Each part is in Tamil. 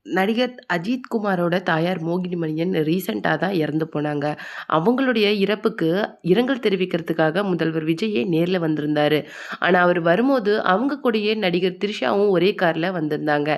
நடிகர் அஜித் குமாரோட தாயார் மோகினி மணியன் ரீசென்ட்டா தான் இறந்து போனாங்க. அவங்களுடைய இறப்புக்கு இரங்கல் தெரிவிக்கிறதுக்காக முதல்வர் விஜயே நேர்ல வந்திருந்தாரு. ஆனா, அவரு வரும்போது அவங்க கூடயே நடிகர் த்ரிஷாவும் ஒரே கார்ல வந்திருந்தாங்க.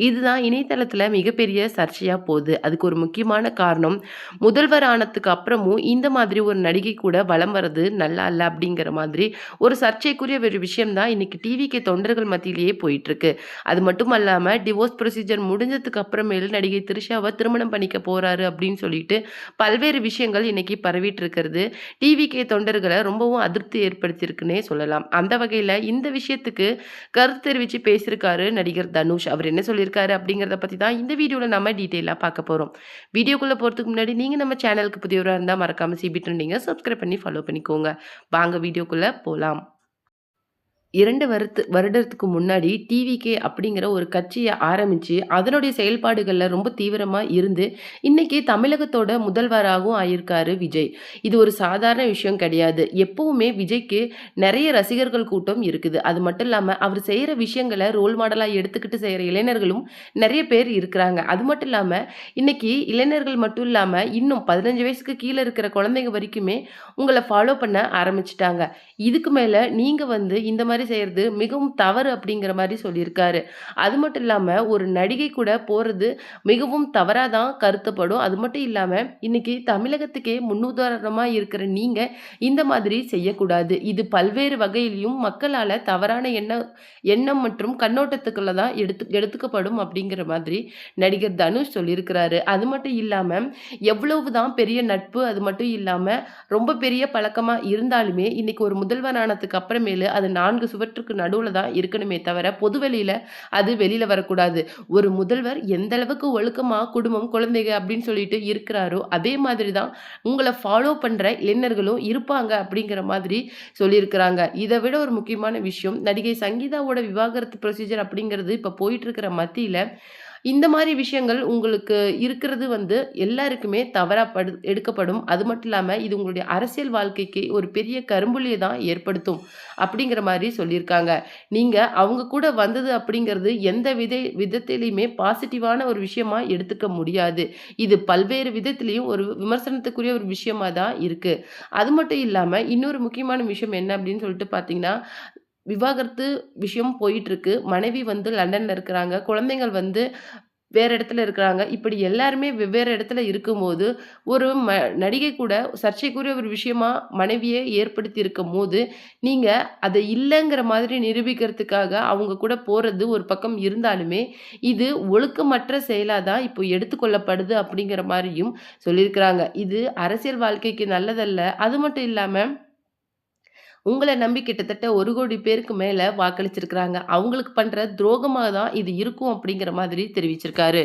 இதுதான் இணையதளத்தில மிகப்பெரிய சர்ச்சையா போது. அதுக்கு ஒரு முக்கியமான காரணம், முதல்வர் ஆனதுக்கு அப்புறமும் இந்த மாதிரி ஒரு நடிகை கூட வலம் வர்றது நல்லா இல்ல அப்படிங்கிற மாதிரி ஒரு சர்ச்சைக்குரிய ஒரு விஷயம் தான் இன்னைக்கு டிவிகே தொண்டர்கள் மத்தியிலேயே போயிட்டுருக்கு. அது மட்டும் அல்லாம டிவோர்ஸ் ப்ரொசீஜர் முடிஞ்சதுக்கு அப்புறமேல் நடிகை த்ரிஷாவ திருமணம் பண்ணிக்க போறாரு அப்படின்னு சொல்லிட்டு பல்வேறு விஷயங்கள் இன்னைக்கு பரவிட்டு இருக்கிறது டிவிகே தொண்டர்களை ரொம்பவும் அதிருப்தி ஏற்படுத்தியிருக்குன்னே சொல்லலாம். அந்த வகையில இந்த விஷயத்துக்கு கருத்து தெரிவிச்சு பேசியிருக்காரு நடிகர் தனுஷ். அவர் என்ன சொல்லியிருக்காரு அப்படிங்கிறத பத்தி தான் இந்த வீடியோல நம்ம டீட்டெயிலா பார்க்க போறோம். வீடியோக்குள்ள போறதுக்கு முன்னாடி நீங்க நம்ம சேனலுக்கு புதியவராக இருந்தா மறக்காம சிபி ட்ரெண்டிங்க சப்ஸ்கிரைப் பண்ணி ஃபாலோ பண்ணிக்கோங்க. வாங்க வீடியோக்குள்ள போலாம். 2 வருடத்துக்கு முன்னாடி டிவிகே அப்படிங்கிற ஒரு கட்சிய ஆரம்பிச்சு, அதனுடைய செயல்பாடுகள்ல ரொம்ப தீவிரமா இருந்து, இன்னைக்கு தமிழகத்தோட முதல்வராகவும் ஆயிருக்காரு விஜய். இது ஒரு சாதாரண விஷயம் கிடையாது. எப்பவுமே விஜய்க்கு நெறைய ரசிகர்கள் கூட்டம் இருக்குது. அது மட்டும் இல்லாம, அவர் செய்ற விஷயங்கள ரோல் மாடலா எடுத்துக்கிட்டு செய்ற இளைஞர்களும் நெறைய பேர் இருக்கிறாங்க. அது மட்டும் இல்லாம, இன்னைக்கு இளைஞர்கள் மட்டும் இல்லாம, இன்னும் 15 வயசுக்கு கீழ இருக்கிற குழந்தைங்க வரைக்குமே உங்கள ஃபாலோ பண்ண ஆரம்பிச்சுட்டாங்க. இதுக்கு மேல நீங்க இந்த மாரி செய்றது மிகவும் தவறு அப்படிங்கிற மாரி சொல்லியிருக்காரு. அது மட்டும் இல்லாம ஒரு நடிகை கூட போறது மிகவும் தவறா தான் கருதப்படும். அது மட்டும் இல்லாம இன்னைக்கு தமிழகத்துக்கே முன்னுதாரணமா இருக்கிற நீங்க இந்த மாதிரி செய்யக்கூடாது. இது பல்வேறு வகையிலும் மக்களால தவறான எண்ணம் மற்றும் கண்ணோட்டத்துக்குள்ள தான் எடுத்துக்கப்படும் அப்படிங்கிற மாதிரி நடிகர் தனுஷ் சொல்லியிருக்கிறாரு. அது மட்டும் இல்லாம எவ்வளவுதான் பெரிய நட்பு அது மட்டும் இல்லாம ரொம்ப பெரிய பழக்கமா இருந்தாலுமே இன்னைக்கு ஒரு முதல்வர் ஆனதுக்கு அப்புறமேலு அது 4 சுவற்றுக்கு நடுவுல தான் இருக்கணுமே தவிர, பொதுவெளியில அது வெளியில வரக்கூடாது. ஒரு முதல்வர் எந்த அளவுக்கு ஒழுக்கமா குடும்பம், குழந்தைக அப்படின்னு சொல்லிட்டு இருக்கிறாரோ, அதே மாதிரி தான் உங்கள ஃபாலோ பண்ற இளைஞர்களும் இருப்பாங்க அப்படிங்கிற மாதிரி சொல்லியிருக்கிறாங்க. இத விட ஒரு முக்கியமான விஷயம், நடிகை சங்கீதாவோட விவாகரத்து ப்ரொசீஜர் அப்படிங்கிறது இப்ப போயிட்டு இருக்கிற மத்தியில இந்த மாரி விஷயங்கள் உங்களுக்கு இருக்கிறது எல்லாருக்குமே தவறா எடுக்கப்படும். அது மட்டும் இல்லாம, இது உங்களுடைய அரசியல் வாழ்க்கைக்கு ஒரு பெரிய கரும்புள்ளிய தான் ஏற்படுத்தும். அப்படிங்கிற மாரி சொல்லியிருக்காங்க. நீங்க அவங்க கூட வந்தது அப்படிங்கிறது எந்த விதத்திலயுமே பாசிட்டிவான ஒரு விஷயமா எடுத்துக்க முடியாது. இது பல்வேறு விதத்திலயும் ஒரு விமர்சனத்துக்குரிய ஒரு விஷயமா தான் இருக்கு. அது மட்டும் இல்லாம, இன்னொரு முக்கியமான விஷயம் என்ன அப்படின்னு சொல்லிட்டு பார்த்தீங்கன்னா, விவாகரத்து விஷயம் போயிட்டுருக்கு. மனைவி லண்டன்ல இருக்கிறாங்க. குழந்தைகள் வேற இடத்துல இருக்கிறாங்க. இப்படி எல்லாருமே வெவ்வேறு இடத்துல இருக்கும்போது, ஒரு நடிகை கூட சர்ச்சைக்குரிய ஒரு விஷயமா மனைவிய ஏற்படுத்தி இருக்கும்போது, நீங்க அத இல்லங்கிற மாதிரி நிரூபிக்கிறதுக்காக அவங்க கூட போறது ஒரு பக்கம் இருந்தாலுமே, இது ஒழுக்கமற்ற செயலா தான் இப்போ எடுத்துக்கொள்ளப்படுது அப்படிங்கிற மாரியும் சொல்லியிருக்கிறாங்க. இது அரசியல் வாழ்க்கைக்கு நல்லதல்ல. அது மட்டும் இல்லாம உங்கள நம்பி கிட்டத்தட்ட 1,00,00,000 பேருக்கு மேல வாக்களிச்சிருக்கிறாங்க. அவங்களுக்கு பண்ற துரோகமா தான் இது இருக்கும் அப்படிங்கிற மாதிரி தெரிவிச்சிருக்காரு.